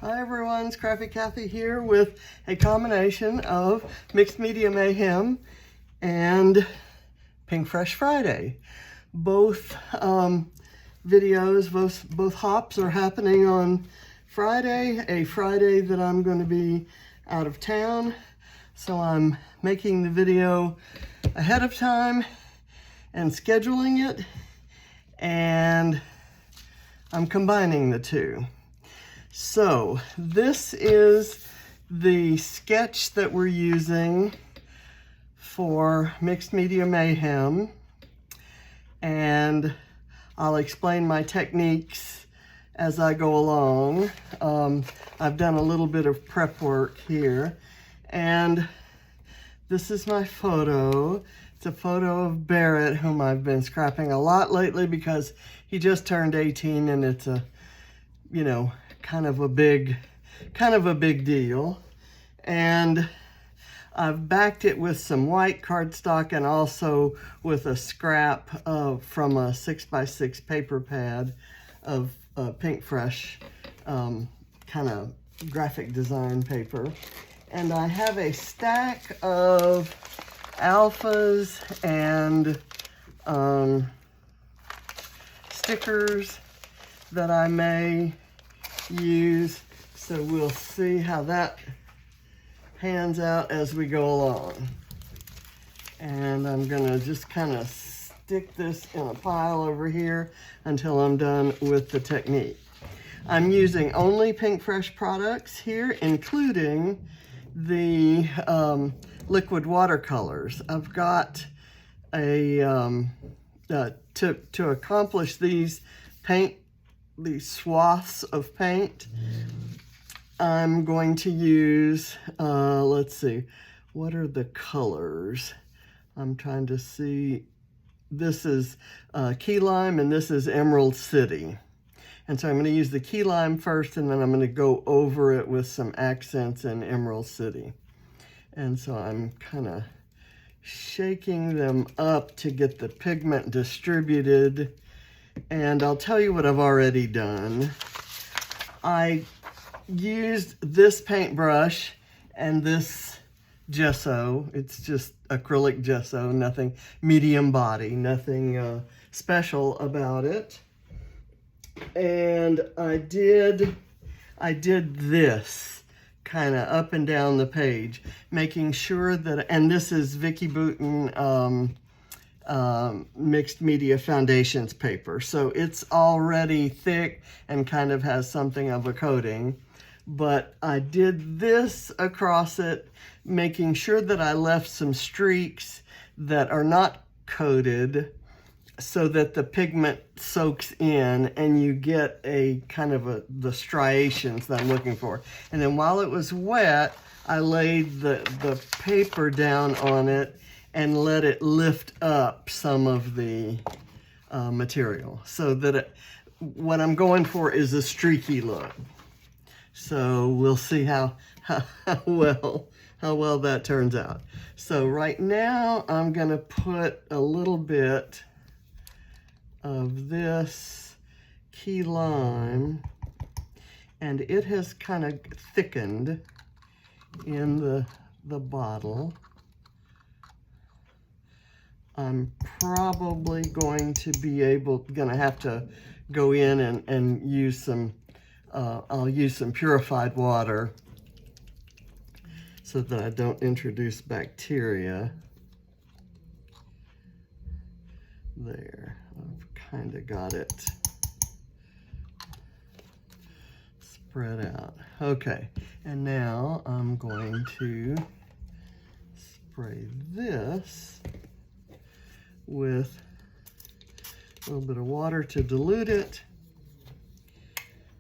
Hi everyone, it's Crafty Kathy here with a combination of Mixed Media Mayhem and Pinkfresh Friday. Both videos, both hops are happening on Friday, a Friday that I'm going to be out of town. So I'm making the video ahead of time and scheduling it, and I'm combining the two. So this is the sketch that we're using for Mixed Media Mayhem, and I'll explain my techniques as I go along. I've done a little bit of prep work here, and this is my photo. It's a photo of Barrett, whom I've been scrapping a lot lately because he just turned 18 and it's a, you know, kind of a big deal. And I've backed it with some white cardstock and also with a scrap from a 6x6 paper pad of Pinkfresh kind of graphic design paper. And I have a stack of alphas and stickers that I may use, so we'll see how that pans out as we go along. And I'm gonna just kind of stick this in a pile over here until I'm done with the technique. I'm using only Pinkfresh products here, including the liquid watercolors. I've got a to accomplish these swaths of paint, I'm going to use, let's see, what are the colors? I'm trying to see. This is key lime and this is Emerald City. And so I'm going to use the key lime first, and then I'm going to go over it with some accents in Emerald City. And so I'm kind of shaking them up to get the pigment distributed. And I'll tell you what I've already done. I used this paintbrush and this gesso. It's just acrylic gesso, nothing medium body, nothing special about it. And I did this kind of up and down the page, making sure that, and this is Vicky Bouton Mixed Media Foundations paper. So it's already thick and kind of has something of a coating. But I did this across it, making sure that I left some streaks that are not coated so that the pigment soaks in and you get a kind of the striations that I'm looking for. And then while it was wet, I laid the paper down on it and let it lift up some of the material, so that what I'm going for is a streaky look. So we'll see how well that turns out. So right now I'm gonna put a little bit of this key lime, and it has kind of thickened in the bottle. I'm probably going to gonna have to go in and use some, I'll use some purified water so that I don't introduce bacteria. There, I've kind of got it spread out. Okay, and now I'm going to spray this with a little bit of water to dilute it,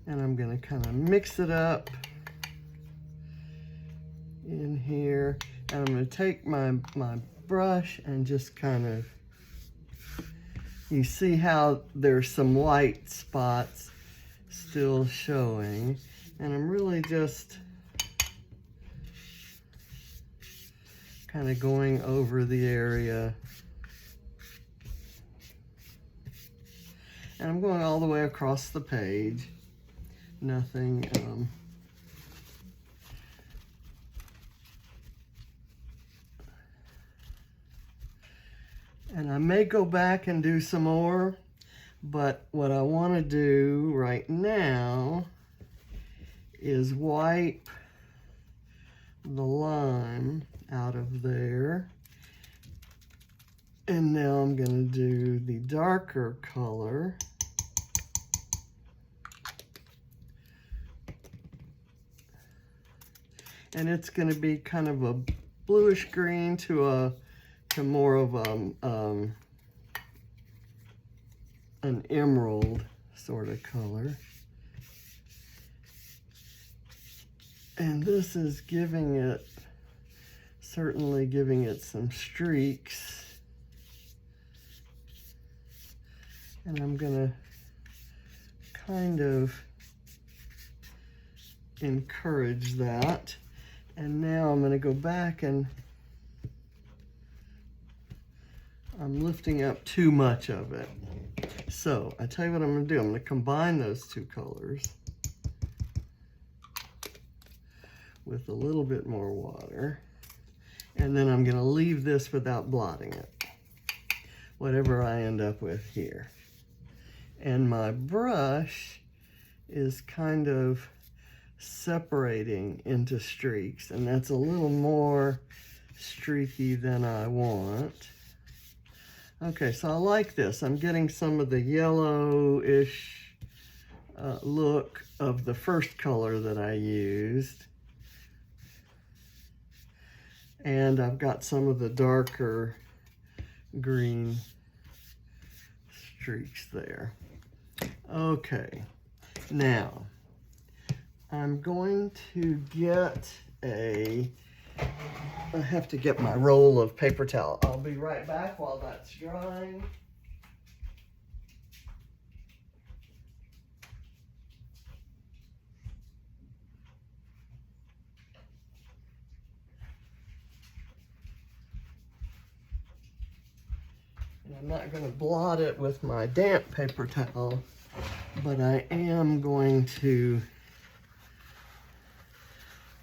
and I'm going to kind of mix it up in here, and I'm going to take my brush and just kind of, you see how there's some white spots still showing, and I'm really just kind of going over the area. And I'm going all the way across the page. Nothing may go back and do some more, but what I want to do right now is wipe the lime out of there. And now I'm going to do the darker color. And it's going to be kind of a bluish green to more of an emerald sort of color. And this is giving it, certainly giving it some streaks. And I'm gonna kind of encourage that. And now I'm gonna go back, and I'm lifting up too much of it. So I tell you what I'm gonna do. I'm gonna combine those two colors with a little bit more water. And then I'm gonna leave this without blotting it, whatever I end up with here. And my brush is kind of separating into streaks, and that's a little more streaky than I want. Okay, so I like this. I'm getting some of the yellowish look of the first color that I used. And I've got some of the darker green streaks there. Okay, now I'm going to get I have to get my roll of paper towel. I'll be right back while that's drying. And I'm not going to blot it with my damp paper towel, but I am going to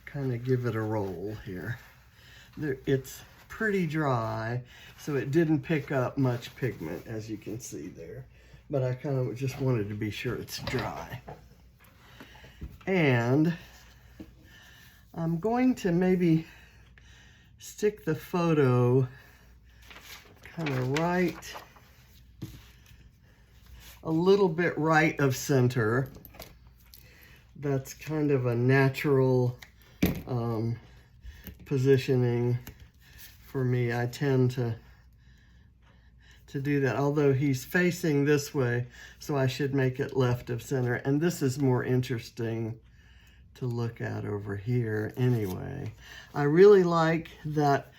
kind of give it a roll here. It's pretty dry, so it didn't pick up much pigment, as you can see there. But I kind of just wanted to be sure it's dry. And I'm going to maybe stick the photo kind of right, a little bit right of center. That's kind of a natural positioning for me. I tend to do that, although he's facing this way, so I should make it left of center. And this is more interesting to look at over here anyway. I really like that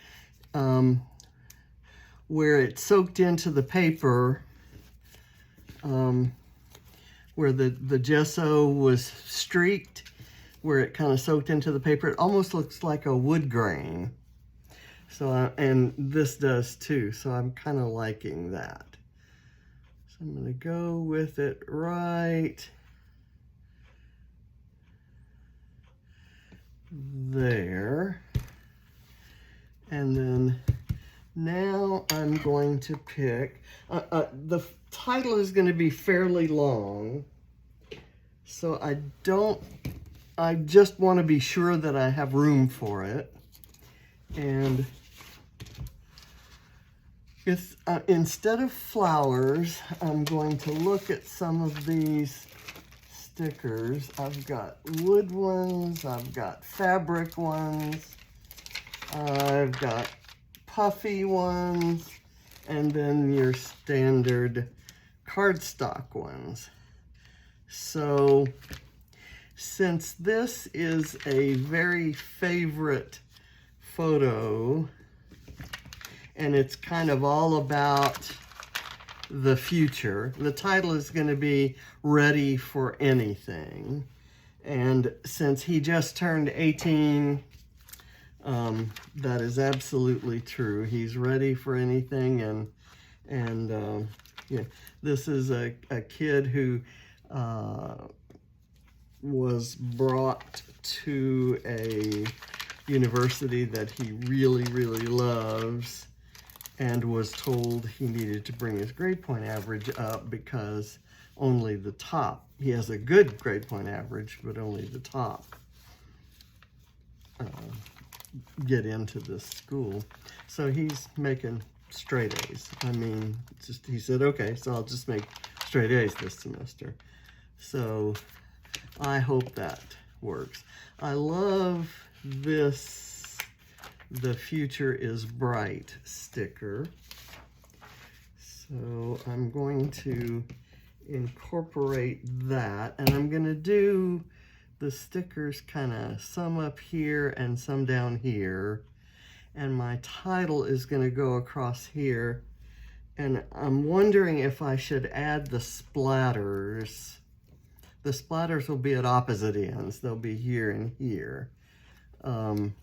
where it soaked into the paper, where the gesso was streaked, where it kind of soaked into the paper. It almost looks like a wood grain. So, and this does too, so I'm kind of liking that. So I'm gonna go with it right there. And then now I'm going to pick, the title is going to be fairly long, so I just want to be sure that I have room for it. And it's, instead of flowers, I'm going to look at some of these stickers. I've got wood ones, I've got fabric ones, I've got puffy ones, and then your standard cardstock ones. So since this is a very favorite photo, and it's kind of all about the future, the title is going to be Ready for Anything. And since he just turned 18, that is absolutely true. He's ready for anything, and yeah, this is a kid who was brought to a university that he really, really loves, and was told he needed to bring his grade point average up because only the top, he has a good grade point average, but only the top get into this school. So he's making straight A's. I mean, he said, okay, so I'll just make straight A's this semester. So I hope that works. I love this "The Future is Bright" sticker. So I'm going to incorporate that, and I'm going to do the stickers kind of some up here and some down here, and my title is going to go across here, and I'm wondering if I should add the splatters. The splatters will be at opposite ends. They'll be here and here. I'm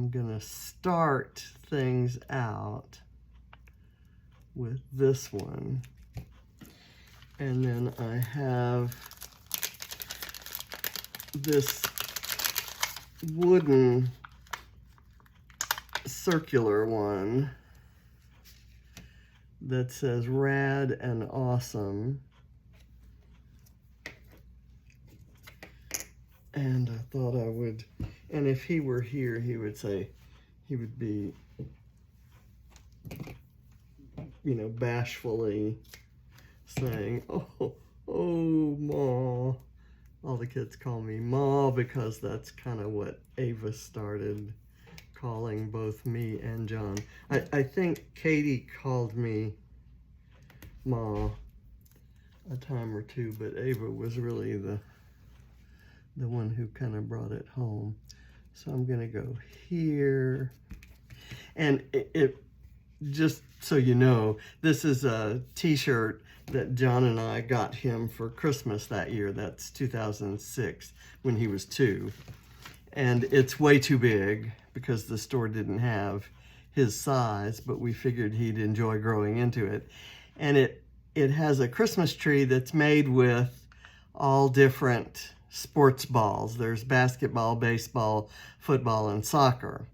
gonna start things out with this one. And then I have this wooden circular one that says "Rad and Awesome." And I thought I would, and if he were here, he would say, he would be, you know, bashfully saying, oh, Ma. All the kids call me Ma because that's kind of what Ava started calling both me and John. I think Katie called me Ma a time or two, but Ava was really the one who kind of brought it home. So I'm gonna go here, and it just so you know, this is a t-shirt that John and I got him for Christmas that year. That's 2006, when he was 2. And it's way too big because the store didn't have his size, but we figured he'd enjoy growing into it. And it has a Christmas tree that's made with all different sports balls. There's basketball, baseball, football, and soccer.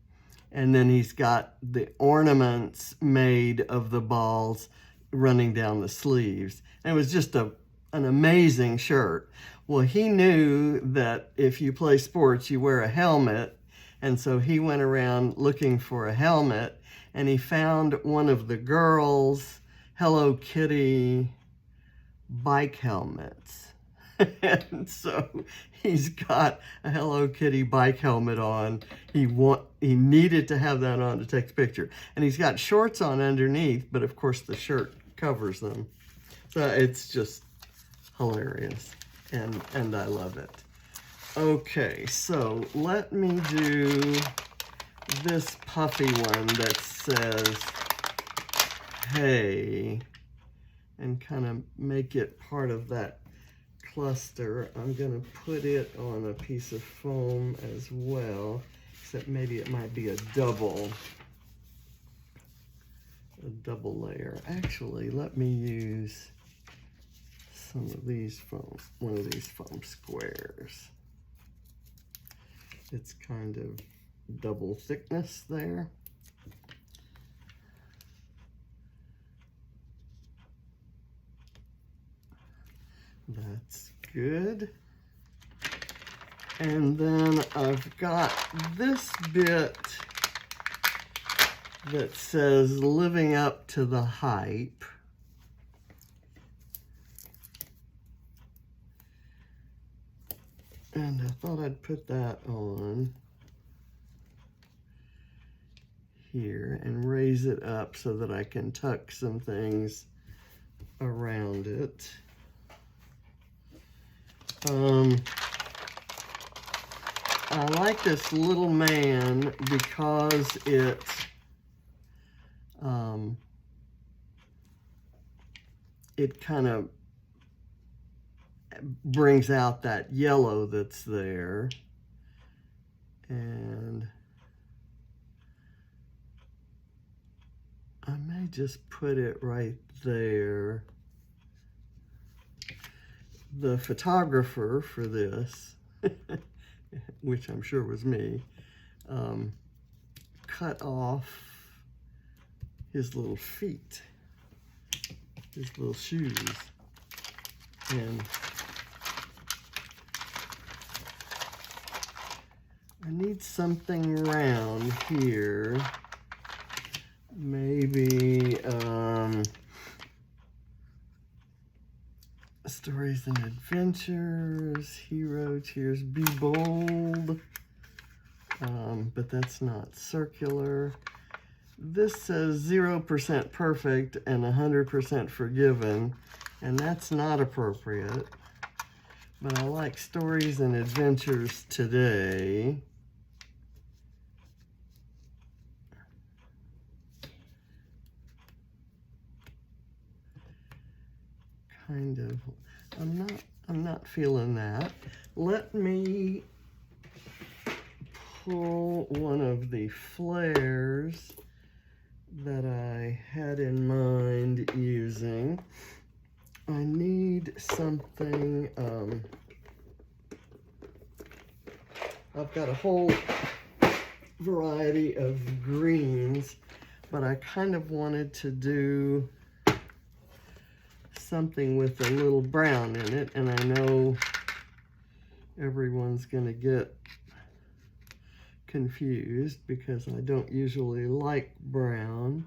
And then he's got the ornaments made of the balls running down the sleeves. And it was just an amazing shirt. Well, he knew that if you play sports, you wear a helmet. And so he went around looking for a helmet, and he found one of the girls' Hello Kitty bike helmets. And so he's got a Hello Kitty bike helmet on. He needed to have that on to take the picture. And he's got shorts on underneath, but of course the shirt covers them. So it's just hilarious, and I love it. Okay, so let me do this puffy one that says "Hey," and kind of make it part of that cluster. I'm going to put it on a piece of foam as well, except maybe it might be a double layer. Actually, let me use some of these foam, one of these foam squares. It's kind of double thickness there. That's good. And then I've got this bit that says "Living Up to the Hype." And I thought I'd put that on here and raise it up so that I can tuck some things around it. I like this little man because it kind of brings out that yellow that's there. And I may just put it right there. The photographer for this, which I'm sure was me, cut off his little feet, his little shoes. And I need something round here. Maybe stories and adventures, hero cheers, be bold. But that's not circular. This says 0% perfect and 100% forgiven, and that's not appropriate. But I like stories and adventures today. Kind of, I'm not feeling that. Let me pull one of the flares that I had in mind using. I need something, I've got a whole variety of greens, but I kind of wanted to do something with a little brown in it, and I know everyone's gonna get confused because I don't usually like brown,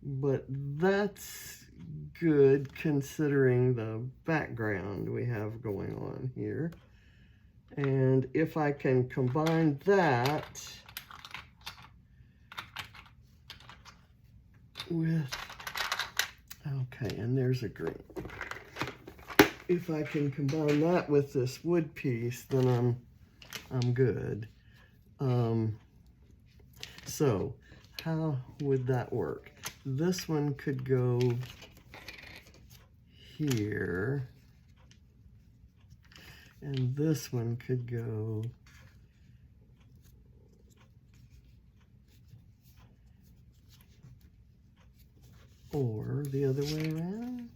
but that's good considering the background we have going on here. And if I can combine that with, okay, and there's a green. If I can combine that with this wood piece, then I'm good. So how would that work? This one could go here, and this one could go or the other way around.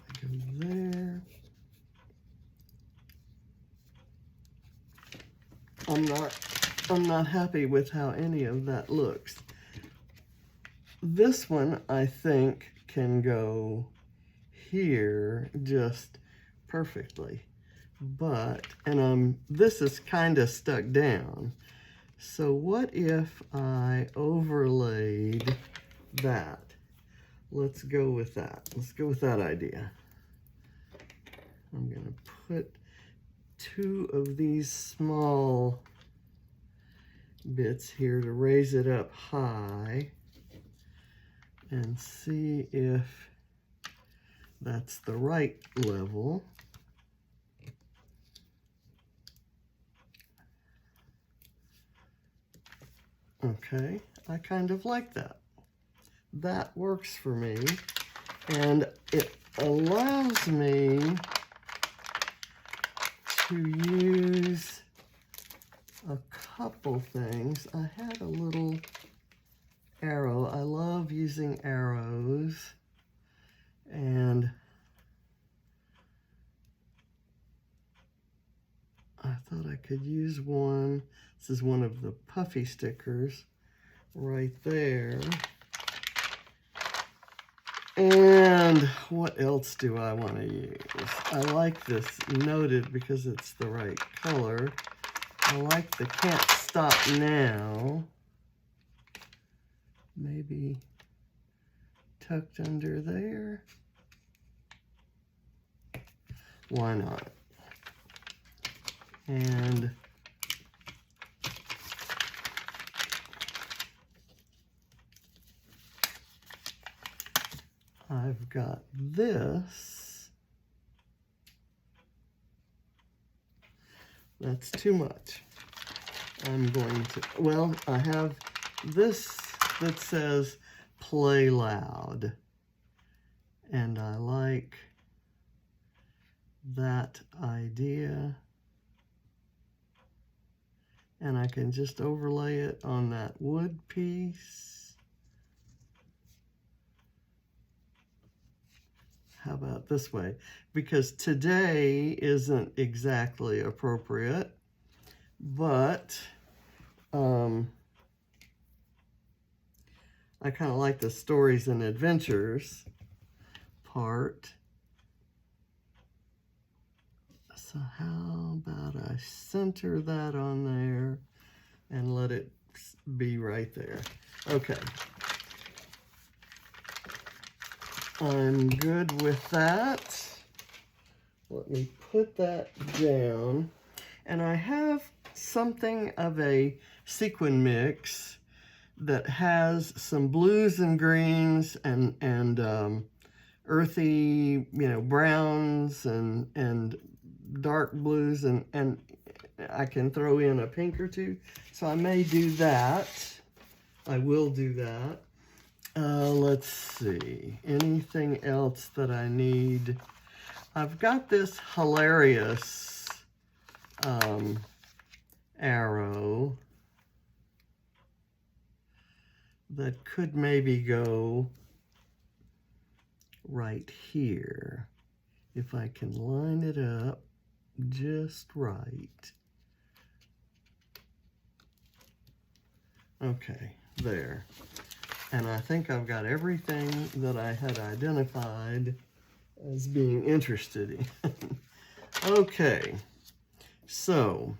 I go there. I'm not happy with how any of that looks. This one I think can go here just perfectly, but, and this is kind of stuck down. So what if I overlaid that? Let's go with that. Let's go with that idea. I'm gonna put two of these small bits here to raise it up high and see if that's the right level. Okay, I kind of like that. That works for me, and it allows me to use a couple things. I had a little arrow. I love using arrows, and I thought I could use one. This is one of the puffy stickers right there. And what else do I want to use? I like this noted because it's the right color. I like the can't stop now. Maybe tucked under there. Why not? And I've got this. That's too much. I'm going to, well, I have this that says play loud, and I like that idea, and I can just overlay it on that wood piece. how about this way? Because today isn't exactly appropriate, but I kind of like the stories and adventures part. So how about I center that on there and let it be right there. Okay. I'm good with that. Let me put that down. And I have something of a sequin mix that has some blues and greens and earthy, browns and dark blues, and I can throw in a pink or two. So I may do that. I will do that. Let's see. Anything else that I need? I've got this hilarious arrow that could maybe go right here if I can line it up just right. Okay, there. And I think I've got everything that I had identified as being interested in. Okay, so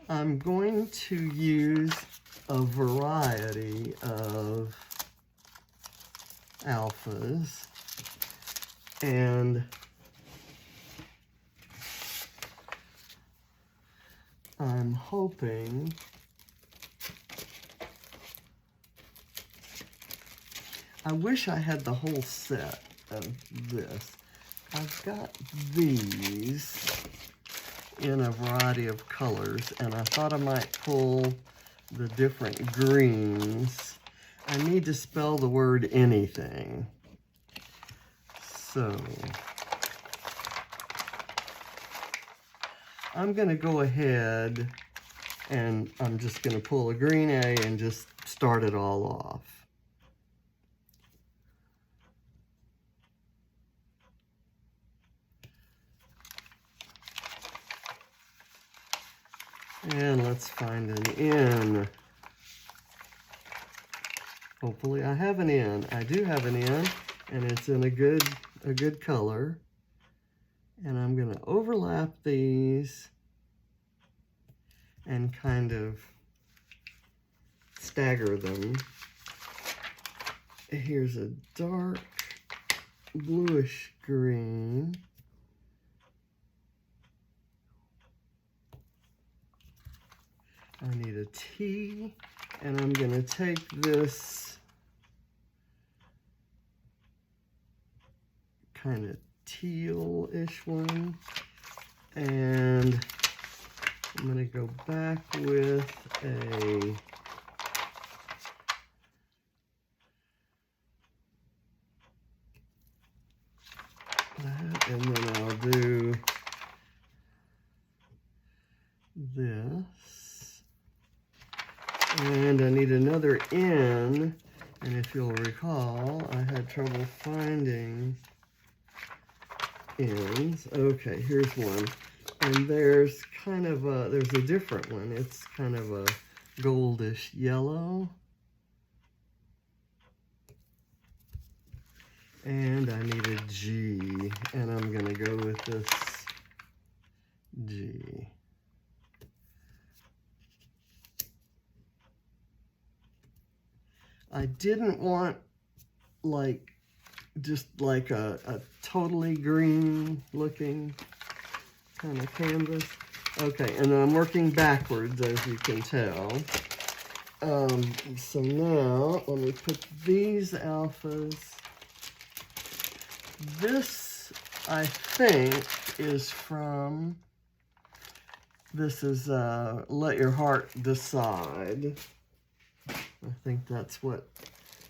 I'm going to use a variety of alphas, and I'm hoping I wish I had the whole set of this. I've got these in a variety of colors, and I thought I might pull the different greens. I need to spell the word anything. So I'm going to go ahead and I'm just going to pull a green A and just start it all off. And let's find an N. Hopefully I have an N. I do have an N, and it's in a good color. And I'm going to overlap these and kind of stagger them. Here's a dark bluish green. I need a T, and I'm going to take this kind of teal-ish one, and I'm going to go back with a that, and then I'll do this. And I need another N, and if you'll recall, I had trouble finding N's. Okay, here's one. And there's kind of a, there's a different one. It's kind of a goldish yellow. And I need a G, and I'm going to go with this G. I didn't want just like a totally green looking kind of canvas. Okay, and I'm working backwards, as you can tell. So now let me put these alphas. This, I think, is from, this is Let Your Heart Decide. I think that's where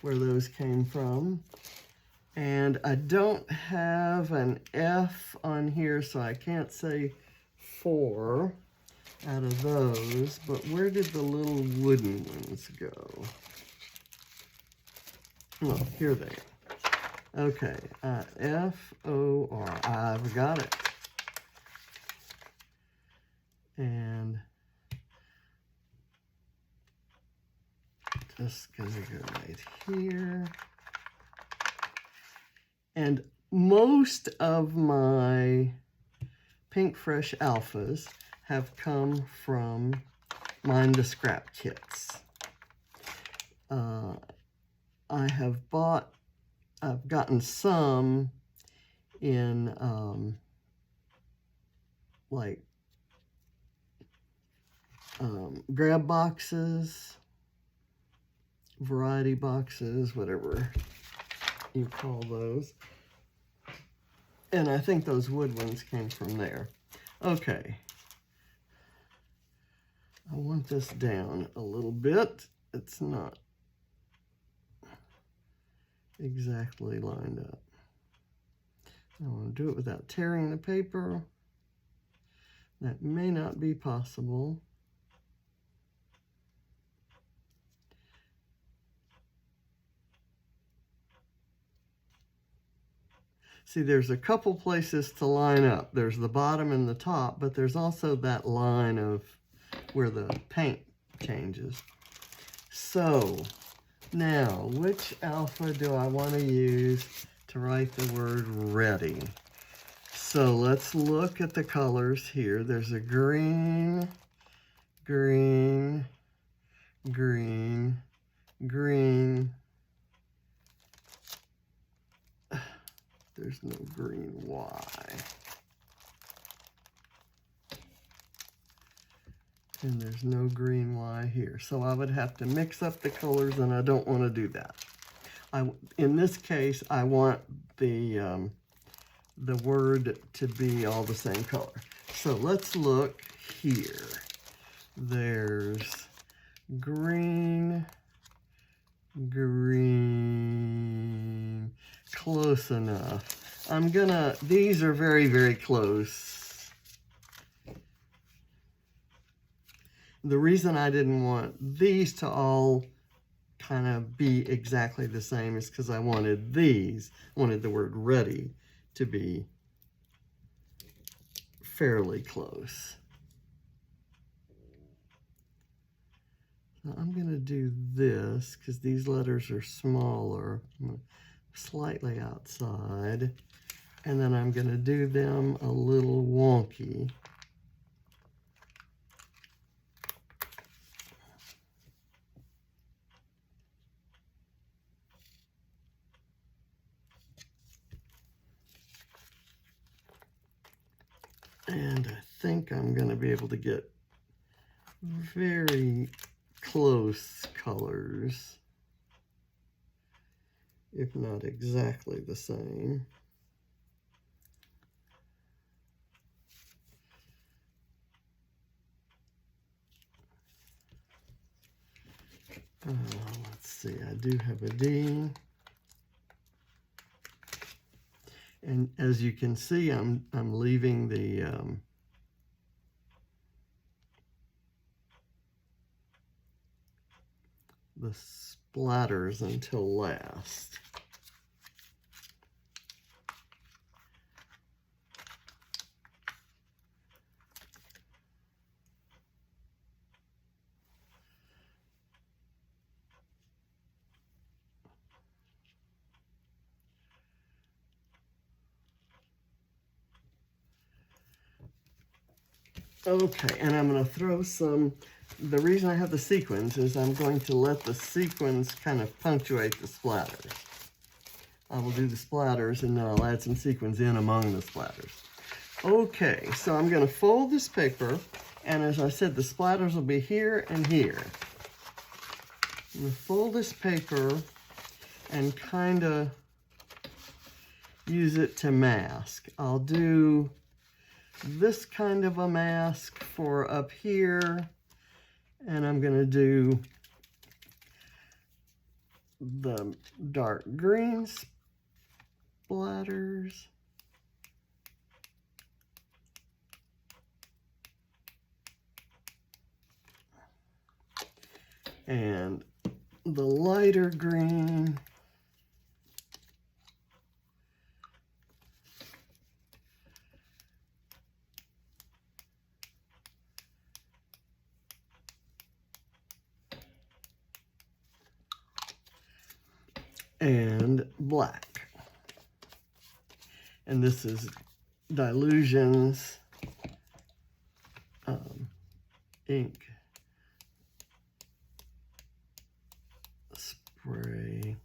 those came from. And I don't have an F on here, so I can't say 4 out of those. But where did the little wooden ones go? Oh, here they are. Okay, F-O-R, I've got it. And just gonna go right here. And most of my Pinkfresh alphas have come from Mind the Scrap kits. I've gotten some in grab boxes, variety boxes, whatever you call those. And I think those wood ones came from there. Okay. I want this down a little bit. It's not exactly lined up. I want to do it without tearing the paper. That may not be possible. See, there's a couple places to line up. There's the bottom and the top, but there's also that line of where the paint changes. So now, which alpha do I want to use to write the word ready? So let's look at the colors here. There's a green, green, green, green. There's no green Y. And there's no green Y here. So I would have to mix up the colors, and I don't want to do that. In this case, I want the word to be all the same color. So let's look here. There's green, green, close enough. These are very, very close. The reason I didn't want these to all kind of be exactly the same is because I wanted the word ready to be fairly close. Now I'm going to do this because these letters are smaller. I'm going to slightly outside, and then I'm going to do them a little wonky. And I think I'm going to be able to get very close colors, if not exactly the same. Let's see, I do have a D. And as you can see, I'm leaving the splatters until last. Okay, and I'm going to throw some, the reason I have the sequins is I'm going to let the sequins kind of punctuate the splatters. I will do the splatters and then I'll add some sequins in among the splatters. Okay, so I'm going to fold this paper, and as I said, the splatters will be here and here. I'm going to fold this paper and kind of use it to mask. I'll do this kind of a mask for up here, and I'm going to do the dark green splatters. And the lighter green. and black. And this is Dylusion's ink spray.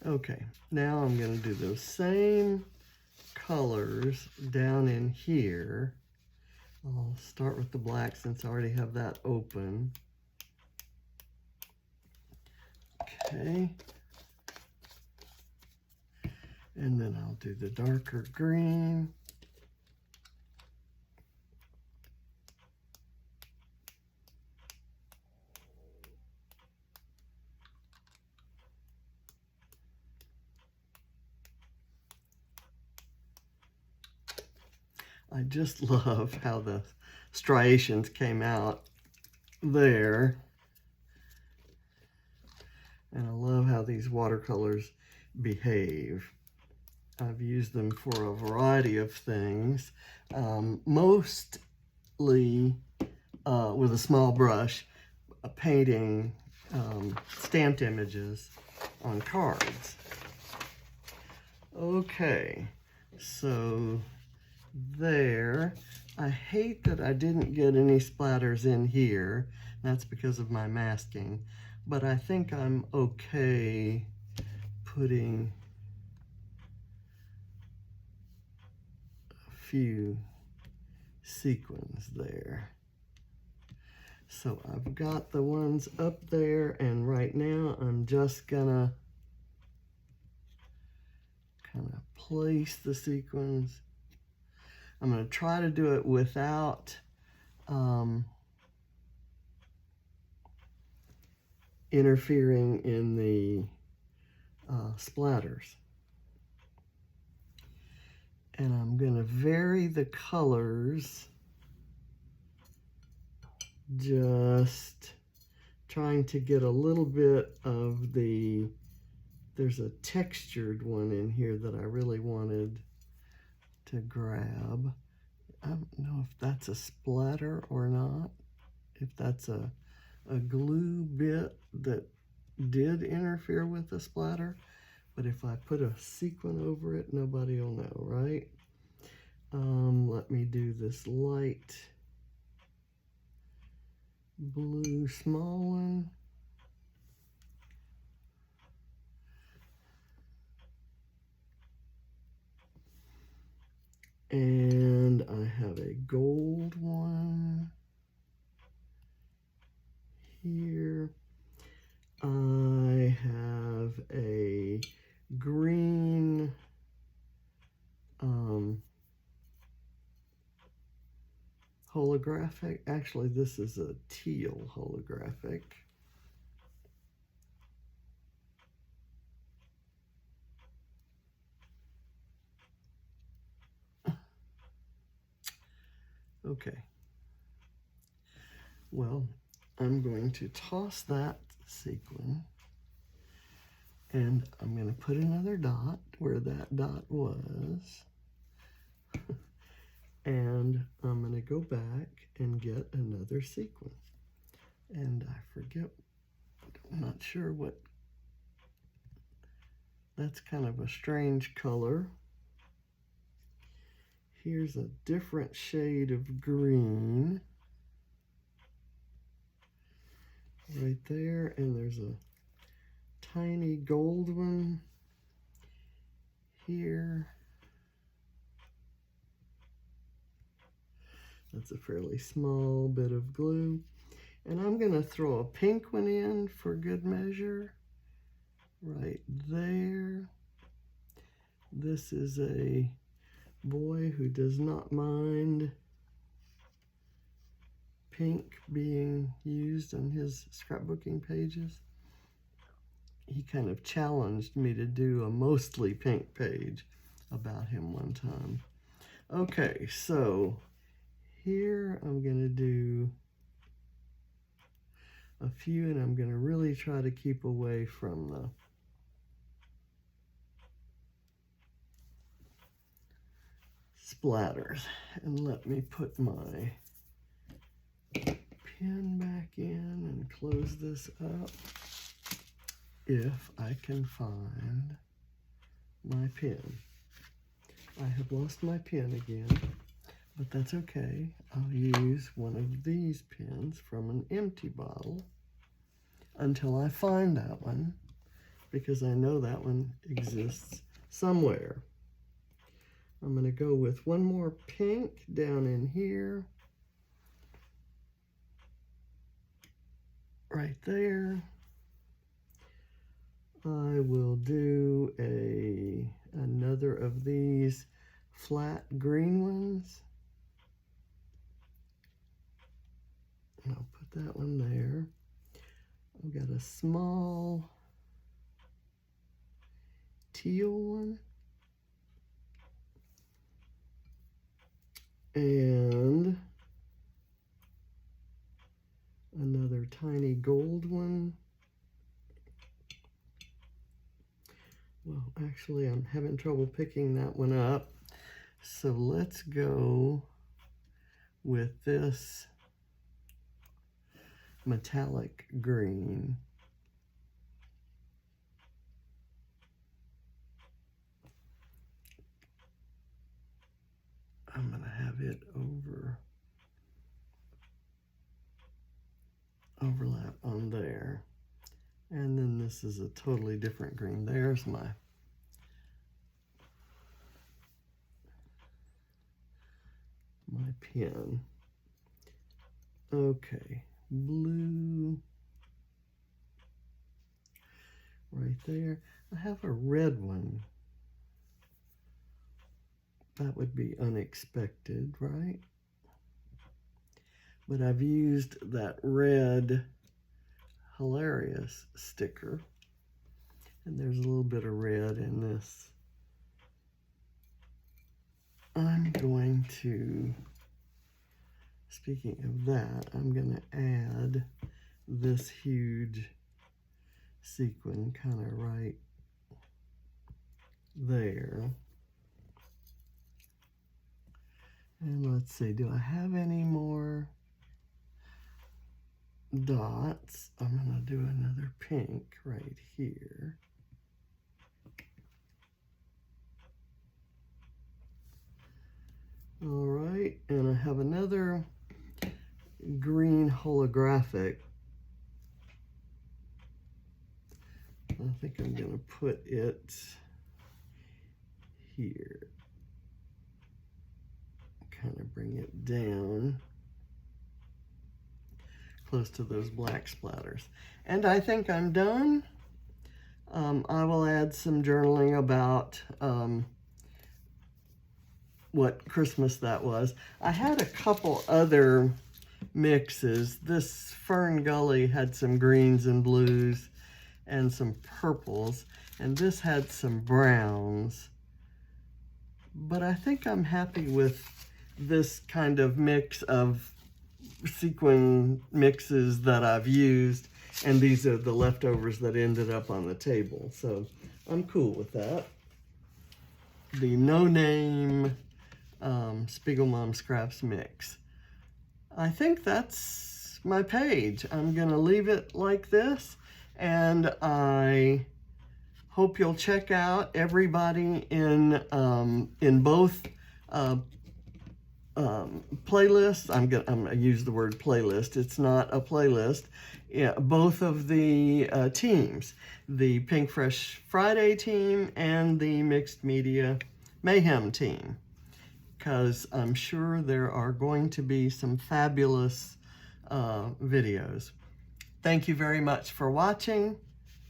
Okay, now I'm going to do those same colors down in here. I'll start with the black since I already have that open. Okay. And then I'll do the darker green. I just love how the striations came out there. And I love how these watercolors behave. I've used them for a variety of things, mostly with a small brush, painting stamped images on cards. Okay, so there. I hate that I didn't get any splatters in here. That's because of my masking, but I think I'm okay putting a few sequins there. So I've got the ones up there, and right now I'm just gonna kind of place the sequins. I'm going to try to do it without interfering in the splatters. And I'm going to vary the colors, just trying to get a little bit of the, there's a textured one in here that I really wanted to grab. I don't know if that's a splatter or not, if that's a glue bit that did interfere with the splatter, but if I put a sequin over it, nobody will know, right? Let me do this light blue small one. And I have a gold one here. I have a green holographic. Actually, this is a teal holographic. Okay. Well, I'm going to toss that sequin, and I'm going to put another dot where that dot was. And I'm going to go back and get another sequin. And I forget, I'm not sure what, that's kind of a strange color. Here's a different shade of green right there, and there's a tiny gold one here. That's a fairly small bit of glue. And I'm going to throw a pink one in for good measure right there. This is a boy who does not mind pink being used on his scrapbooking pages. He kind of challenged me to do a mostly pink page about him one time. Okay, so here I'm going to do a few, and I'm going to really try to keep away from the splatters. And let me put my pen back in and close this up. if I can find my pen. I have lost my pen again, but that's okay. I'll use one of these pens from an empty bottle until I find that one, because I know that one exists somewhere. I'm going to go with one more pink down in here, right there. I will do another of these flat green ones. I'll put that one there. I've got a small teal one. And another tiny gold one. Well, actually, I'm having trouble picking that one up. So let's go with this metallic green. I'm going to have it overlap on there. And then this is a totally different green. There's my pen. Okay, blue right there. I have a red one. That would be unexpected, right? But I've used that red Hilarious sticker, and there's a little bit of red in this. I'm going to, speaking of that, I'm going to add this huge sequin kind of right there. And let's see, do I have any more dots? I'm going to do another pink right here. All right, and I have another green holographic. I think I'm going to put it here. Kind of bring it down close to those black splatters. And I think I'm done. I will add some journaling about what Christmas that was. I had a couple other mixes. This Fern Gully had some greens and blues and some purples, and this had some browns. But I think I'm happy with this kind of mix of sequin mixes that I've used, and these are the leftovers that ended up on the table. So I'm cool with that. The No Name Spiegelmom Scraps mix. I think that's my page. I'm gonna leave it like this, and I hope you'll check out everybody in both playlists. I'm gonna use the word playlist. It's not a playlist. Yeah, both of the teams, the Pinkfresh Friday team and the Mixed Media Mayhem team, because I'm sure there are going to be some fabulous videos. Thank you very much for watching,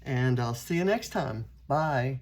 and I'll see you next time. Bye.